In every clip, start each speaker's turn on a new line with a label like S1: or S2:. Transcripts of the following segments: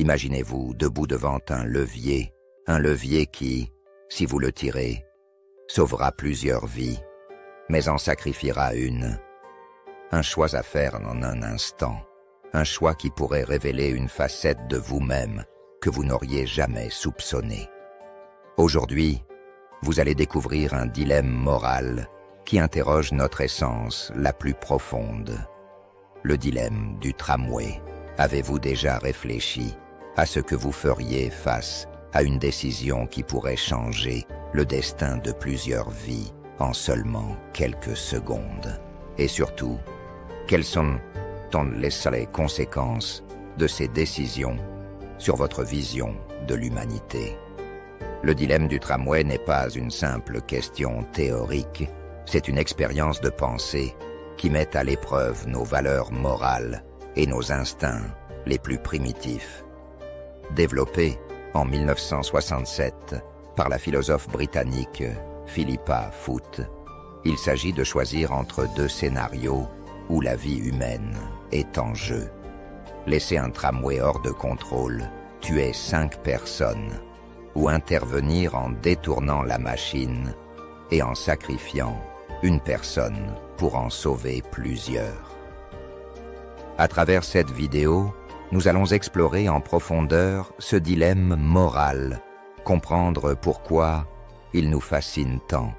S1: Imaginez-vous debout devant un levier qui, si vous le tirez, sauvera plusieurs vies, mais en sacrifiera une. Un choix à faire en un instant, un choix qui pourrait révéler une facette de vous-même que vous n'auriez jamais soupçonnée. Aujourd'hui, vous allez découvrir un dilemme moral qui interroge notre essence la plus profonde. Le dilemme du tramway. Avez-vous déjà réfléchi à ce que vous feriez face à une décision qui pourrait changer le destin de plusieurs vies en seulement quelques secondes? Et surtout, quelles sont les conséquences de ces décisions sur votre vision de l'humanité? Le dilemme du tramway n'est pas une simple question théorique, c'est une expérience de pensée qui met à l'épreuve nos valeurs morales et nos instincts les plus primitifs. Développé en 1967 par la philosophe britannique Philippa Foot, il s'agit de choisir entre deux scénarios où la vie humaine est en jeu. Laisser un tramway hors de contrôle, tuer 5 personnes, ou intervenir en détournant la machine et en sacrifiant une personne pour en sauver plusieurs. À travers cette vidéo, nous allons explorer en profondeur ce dilemme moral, comprendre pourquoi il nous fascine tant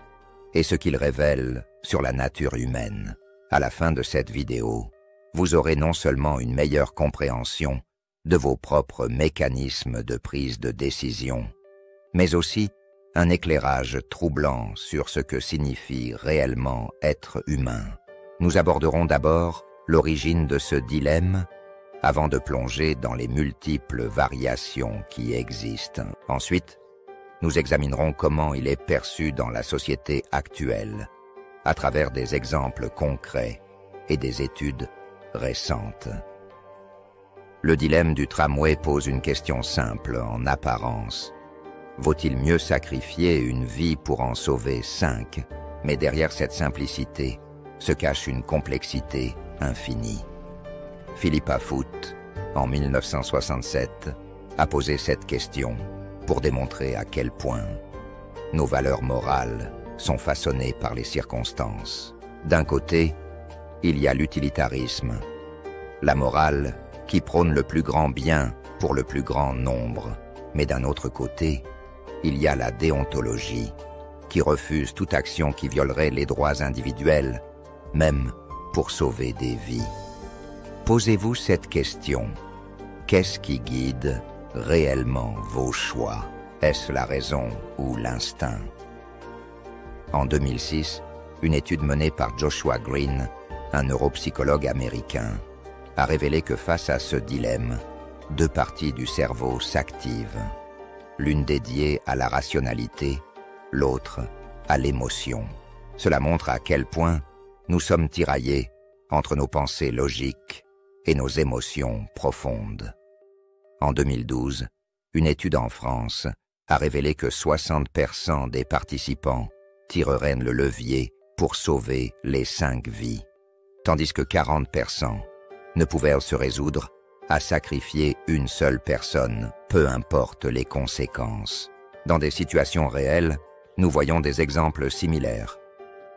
S1: et ce qu'il révèle sur la nature humaine. À la fin de cette vidéo, vous aurez non seulement une meilleure compréhension de vos propres mécanismes de prise de décision, mais aussi un éclairage troublant sur ce que signifie réellement être humain. Nous aborderons d'abord l'origine de ce dilemme avant de plonger dans les multiples variations qui existent. Ensuite, nous examinerons comment il est perçu dans la société actuelle, à travers des exemples concrets et des études récentes. Le dilemme du tramway pose une question simple en apparence. Vaut-il mieux sacrifier une vie pour en sauver 5? Mais derrière cette simplicité se cache une complexité infinie. Philippa Foot, en 1967, a posé cette question pour démontrer à quel point nos valeurs morales sont façonnées par les circonstances. D'un côté, il y a l'utilitarisme, la morale qui prône le plus grand bien pour le plus grand nombre. Mais d'un autre côté, il y a la déontologie qui refuse toute action qui violerait les droits individuels, même pour sauver des vies. Posez-vous cette question. Qu'est-ce qui guide réellement vos choix? Est-ce la raison ou l'instinct? En 2006, une étude menée par Joshua Greene, un neuropsychologue américain, a révélé que face à ce dilemme, 2 parties du cerveau s'activent, l'une dédiée à la rationalité, l'autre à l'émotion. Cela montre à quel point nous sommes tiraillés entre nos pensées logiques et nos émotions profondes. En 2012, une étude en France a révélé que 60% des participants tireraient le levier pour sauver les 5 vies, tandis que 40% ne pouvaient se résoudre à sacrifier une seule personne, peu importe les conséquences. Dans des situations réelles, nous voyons des exemples similaires.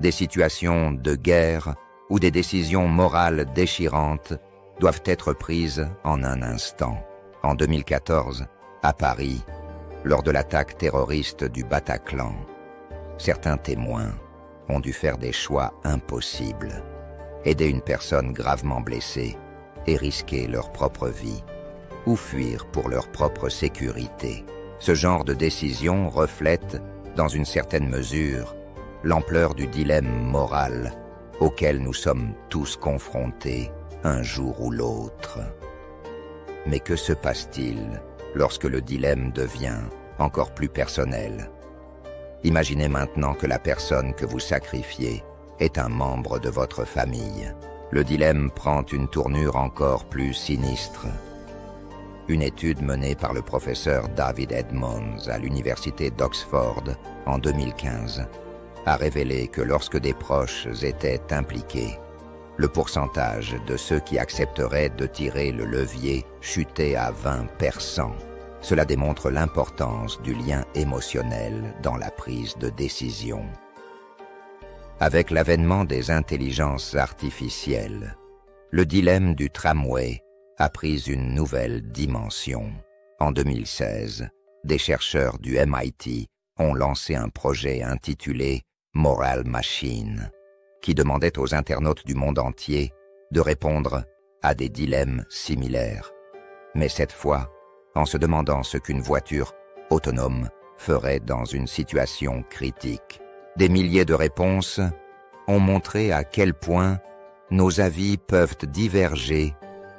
S1: Des situations de guerre où des décisions morales déchirantes doivent être prises en un instant. En 2014, à Paris, lors de l'attaque terroriste du Bataclan, certains témoins ont dû faire des choix impossibles, aider une personne gravement blessée et risquer leur propre vie, ou fuir pour leur propre sécurité. Ce genre de décision reflète, dans une certaine mesure, l'ampleur du dilemme moral auquel nous sommes tous confrontés un jour ou l'autre. Mais que se passe-t-il lorsque le dilemme devient encore plus personnel? Imaginez maintenant que la personne que vous sacrifiez est un membre de votre famille. Le dilemme prend une tournure encore plus sinistre. Une étude menée par le professeur David Edmonds à l'université d'Oxford en 2015 a révélé que lorsque des proches étaient impliqués, le pourcentage de ceux qui accepteraient de tirer le levier chutait à 20%. Cela démontre l'importance du lien émotionnel dans la prise de décision. Avec l'avènement des intelligences artificielles, le dilemme du tramway a pris une nouvelle dimension. En 2016, des chercheurs du MIT ont lancé un projet intitulé Moral Machine, qui demandait aux internautes du monde entier de répondre à des dilemmes similaires. Mais cette fois, en se demandant ce qu'une voiture autonome ferait dans une situation critique. Des milliers de réponses ont montré à quel point nos avis peuvent diverger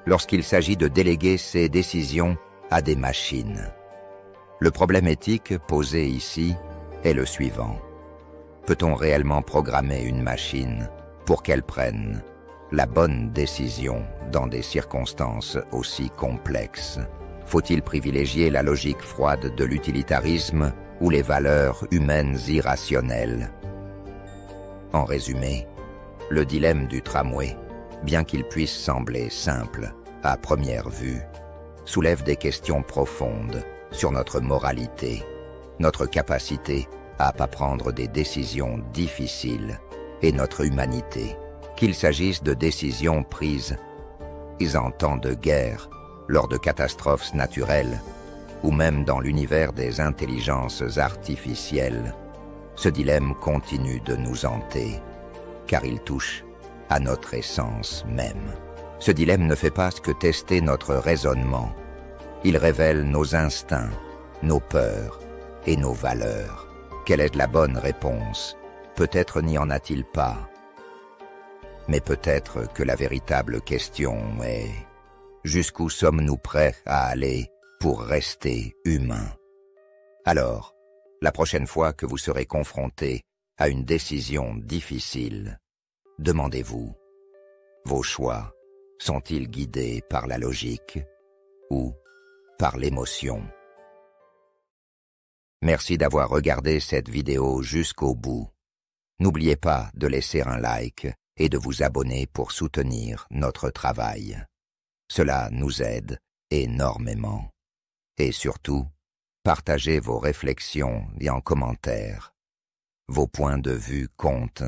S1: lorsqu'il s'agit de déléguer ces décisions à des machines. Le problème éthique posé ici est le suivant. Peut-on réellement programmer une machine pour qu'elle prenne la bonne décision dans des circonstances aussi complexes? Faut-il privilégier la logique froide de l'utilitarisme ou les valeurs humaines irrationnelles? En résumé, le dilemme du tramway, bien qu'il puisse sembler simple à première vue, soulève des questions profondes sur notre moralité, notre capacité à pas prendre des décisions difficiles et notre humanité, qu'il s'agisse de décisions prises en temps de guerre, lors de catastrophes naturelles, ou même dans l'univers des intelligences artificielles. Ce dilemme continue de nous hanter, car il touche à notre essence même. Ce dilemme ne fait pas que tester notre raisonnement. Il révèle nos instincts, nos peurs et nos valeurs. Quelle est la bonne réponse? Peut-être n'y en a-t-il pas. Mais peut-être que la véritable question est: jusqu'où sommes-nous prêts à aller pour rester humains? Alors, la prochaine fois que vous serez confronté à une décision difficile, demandez-vous, vos choix sont-ils guidés par la logique ou par l'émotion? Merci d'avoir regardé cette vidéo jusqu'au bout. N'oubliez pas de laisser un like et de vous abonner pour soutenir notre travail. Cela nous aide énormément. Et surtout, partagez vos réflexions et en commentaire. Vos points de vue comptent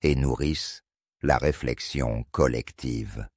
S1: et nourrissent la réflexion collective.